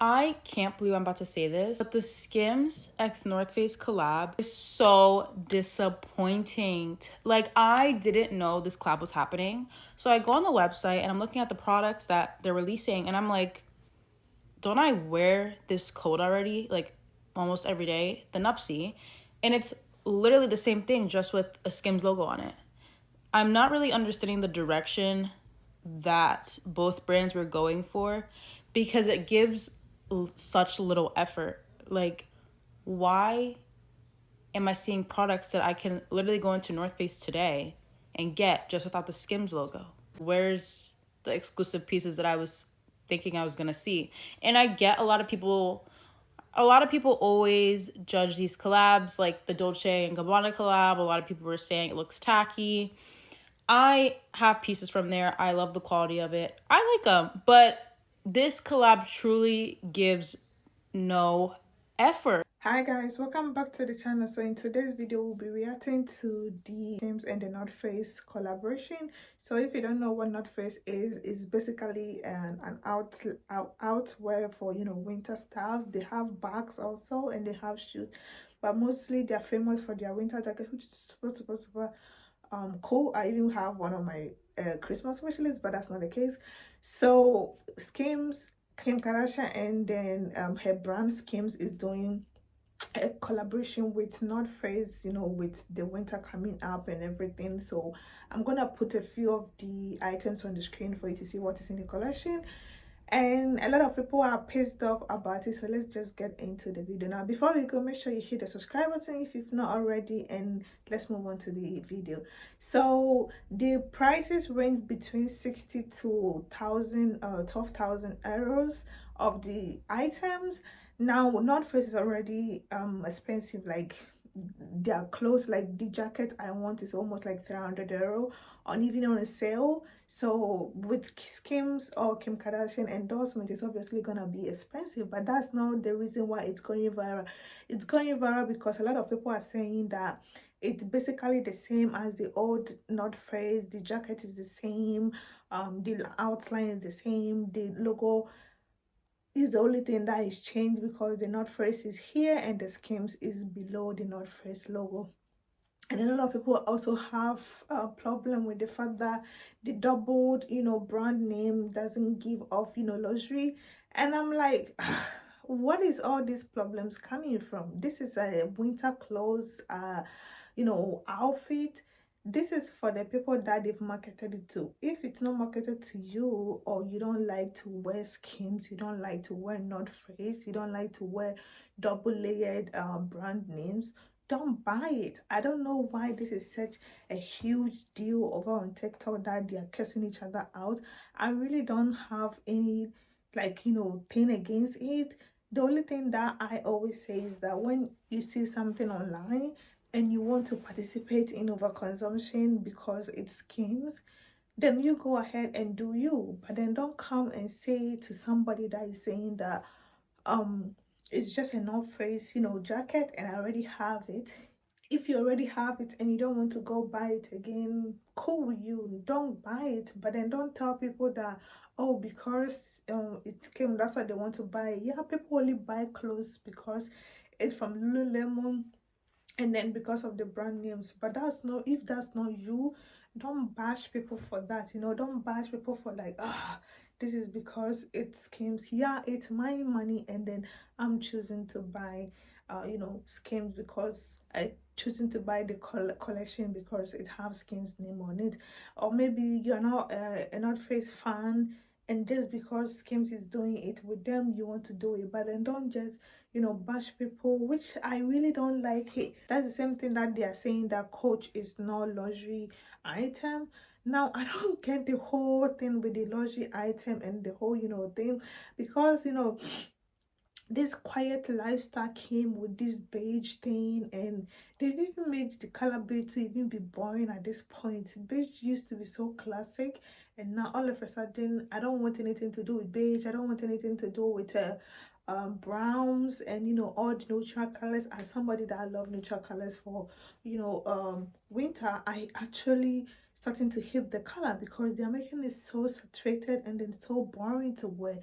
I can't believe I'm about to say this, but the Skims x North Face collab is so disappointing. Like, I didn't know this collab was happening. So I go on the website and I'm looking at the products that they're releasing, and I'm like, don't I wear this coat already? Like, almost every day, the Nupsy. And it's literally the same thing, just with a Skims logo on it. I'm not really understanding the direction that both brands were going for because it gives such little effort. Like, why am I seeing products that I can literally go into North Face today and get just without the Skims logo? Where's the exclusive pieces that I was thinking I was gonna see? And I get a lot of people always judge these collabs, like the Dolce and Gabbana collab. A lot of people were saying it looks tacky. I have pieces from there. I love the quality of it. I like them, but this collab truly gives no effort. Hi guys, welcome back to the channel. So in today's video we'll be reacting to the Skims and the North Face collaboration. So if you don't know what North Face is, it's basically an outwear for winter styles. They have bags also and they have shoes, but mostly they're famous for their winter jacket, which is super cool. I even have one on my Christmas wish list, but that's not the case. So Skims, Kim Kardashian, and then her brand Skims is doing a collaboration with North Face, with the winter coming up and everything. So I'm gonna put a few of the items on the screen for you to see what is in the collection. And a lot of people are pissed off about it, so let's just get into the video. Now before we go, make sure you hit the subscribe button if you've not already, and let's move on to the video. So the prices range between 60 to 1000 12,000 euros of the items. Now North Face is already expensive. Like their clothes, like the jacket I want is almost like 300 euro on, even on a sale. So with Skims or Kim Kardashian endorsement, it's obviously gonna be expensive, but that's not the reason why it's going viral. It's going viral because a lot of people are saying that it's basically the same as the old North Face. The jacket is the same, the outline is the same, the logo is the only thing that is changed because the North Face is here and the Skims is below the North Face logo. And a lot of people also have a problem with the fact that the doubled brand name doesn't give off luxury. And I'm like, what is all these problems coming from? This is a winter clothes outfit. This is for the people that they've marketed it to. If it's not marketed to you, or you don't like to wear Skims, you don't like to wear North Face, you don't like to wear double layered brand names, don't buy it. I don't know why this is such a huge deal over on TikTok that they are cursing each other out. I really don't have any thing against it. The only thing that I always say is that when you see something online and you want to participate in overconsumption because it schemes, then you go ahead and do you. But then don't come and say to somebody that is saying that it's just a North Face jacket and I already have it. If you already have it and you don't want to go buy it again, cool with you, don't buy it. But then don't tell people that, oh, because it came, that's why they want to buy it. Yeah, people only buy clothes because it's from Lululemon and then because of the brand names. But that's not, if that's not you, don't bash people for that. Don't bash people for like, this is because it Skims. Yeah, it's my money and then I'm choosing to buy Skims because I choosing to buy the collection because it has Skims name on it. Or maybe you're not a North Face fan, and just because Skims is doing it with them, you want to do it. But then don't just bash people, which I really don't like it. That's the same thing that they are saying that Coach is not luxury item. Now I don't get the whole thing with the luxury item and the whole thing, because this quiet lifestyle came with this beige thing, and they even made the color beige to even be boring at this point. Beige used to be so classic, and now all of a sudden I don't want anything to do with beige. I don't want anything to do with browns and all the neutral colors. As somebody that I love neutral colors for winter, I actually starting to hate the color because they're making it so saturated and then so boring to wear.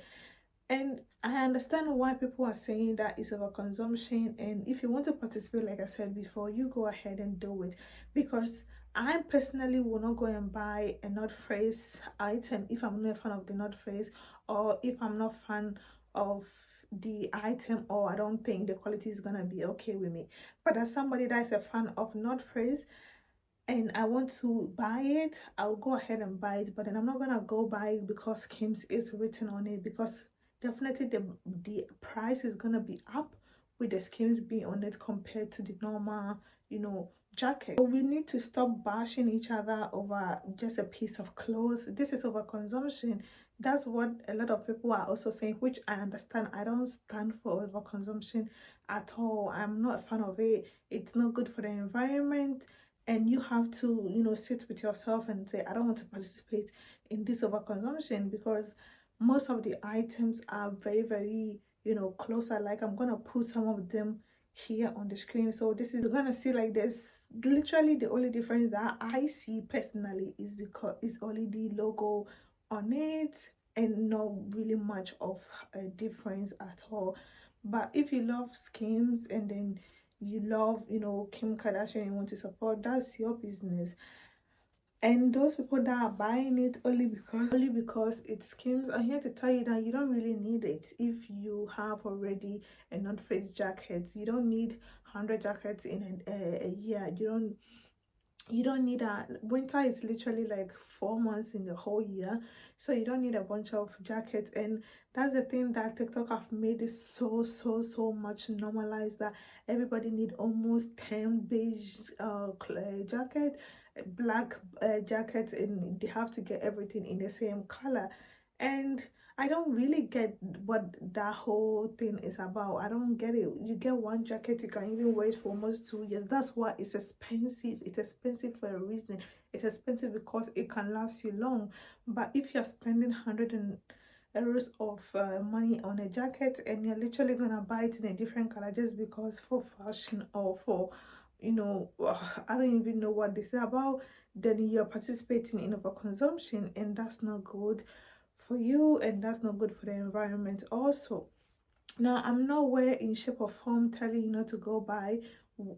And I understand why people are saying that it's overconsumption. And if you want to participate, like I said before, you go ahead and do it. Because I personally will not go and buy a North Face item if I'm not a fan of the North Face, or if I'm not fan of the item, or I don't think the quality is gonna be okay with me. But as somebody that is a fan of North Face and I want to buy it, I'll go ahead and buy it. But then I'm not gonna go buy it because Skims is written on it, because definitely the price is gonna be up with the Skims being on it compared to the normal, jacket. So we need to stop bashing each other over just a piece of clothes. This is over consumption. That's what a lot of people are also saying, which I understand. I don't stand for over consumption at all. I'm not a fan of it. It's not good for the environment, and you have to sit with yourself and say, I don't want to participate in this overconsumption, because most of the items are very, very closer. Like, I'm gonna put some of them here on the screen. So this is, you're gonna see, like, there's literally the only difference that I see personally is because it's only the logo on it, and not really much of a difference at all. But if you love Skims, and then you love, Kim Kardashian, you want to support, that's your business. And those people that are buying it only because it Skims, I'm here to tell you that you don't really need it. If you have already a North Face jacket, you don't need 100 jackets in a year. You don't need a winter is literally like 4 months in the whole year, so you don't need a bunch of jackets. And that's the thing that TikTok have made it so much normalized, that everybody need almost 10 beige jacket, black jacket, and they have to get everything in the same color. And I don't really get what that whole thing is about. I don't get it. You get one jacket, you can even wear it for almost 2 years. That's why it's expensive. It's expensive for a reason. It's expensive because it can last you long. But if you're spending euros of money on a jacket, and you're literally gonna buy it in a different color just because for fashion, or for I don't even know what this is about, then you're participating in overconsumption, and that's not good for you, and that's not good for the environment also. Now, I'm nowhere in shape or form telling you not to go buy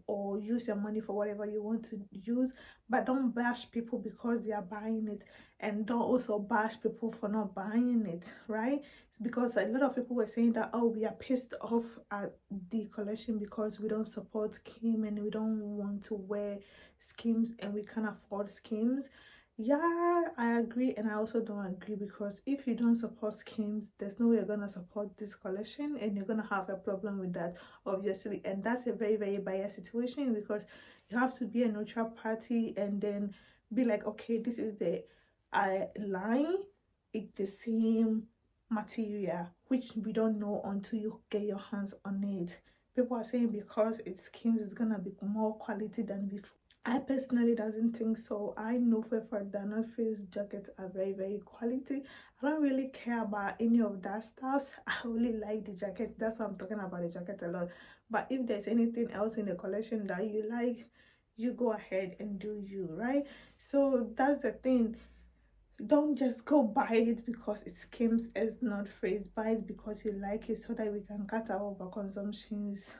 or use your money for whatever you want to use, but don't bash people because they are buying it, and don't also bash people for not buying it, right? Because a lot of people were saying that, oh, we are pissed off at the collection because we don't support Kim, and we don't want to wear Skims, and we can't afford Skims. Yeah, I agree, and I also don't agree, because if you don't support Skims, there's no way you're gonna support this collection, and you're gonna have a problem with that, obviously. And that's a very, very biased situation, because you have to be a neutral party and then be like, okay, this is the line, it's the same material, which we don't know until you get your hands on it. People are saying because it's Skims, it's gonna be more quality than before. I personally doesn't think so. I know for a fact that North Face jackets are very, very quality. I don't really care about any of that stuff. I only like the jacket. That's why I'm talking about the jacket a lot. But if there's anything else in the collection that you like, you go ahead and do you, right? So that's the thing. Don't just go buy it because it Skims as North Face. Buy it because you like it, so that we can cut our overconsumptions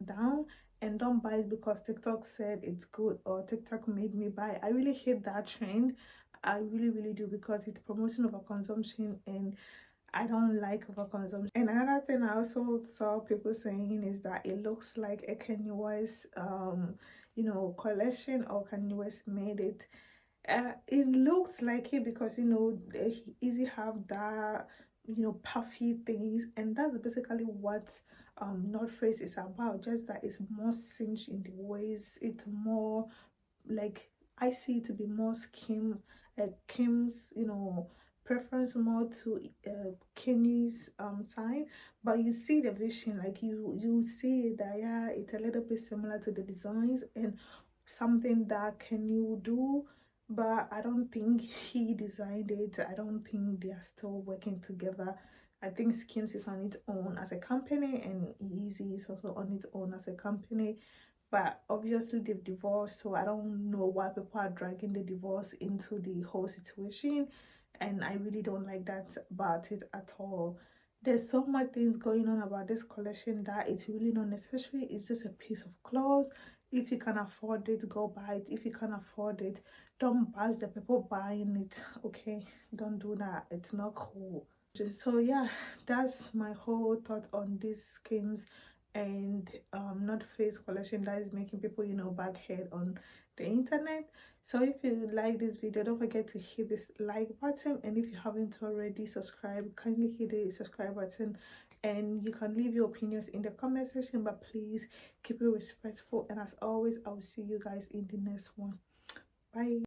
down. And don't buy it because TikTok said it's good, or TikTok made me buy. I really hate that trend. I really do, because it's promoting overconsumption, and I don't like overconsumption. And another thing I also saw people saying is that it looks like a Kanye West collection, or Kanye West made it. It looks like it, because they easy have that puffy things, and that's basically what North Face is about. Just that it's more cinched in the waist. It's more like, I see it to be more Kim's preference more to Kenny's side. But you see the vision, like you see that, yeah, it's a little bit similar to the designs, and something that Kenny would do. But I don't think he designed it. I don't think they are still working together. I think Skims is on its own as a company, and Yeezy is also on its own as a company. But obviously they've divorced, so I don't know why people are dragging the divorce into the whole situation, and I really don't like that about it at all. There's so much things going on about this collection that it's really not necessary. It's just a piece of clothes. If you can afford it, go buy it. If you can't afford it, don't bash the people buying it. Okay, don't do that. It's not cool. So yeah, that's my whole thought on this Skims and North Face collection that is making people, you know, backhead on the internet. So if you like this video, don't forget to hit this like button, and if you haven't already subscribed, kindly hit the subscribe button, and you can leave your opinions in the comment section, but please keep it respectful. And as always, I will see you guys in the next one. Bye.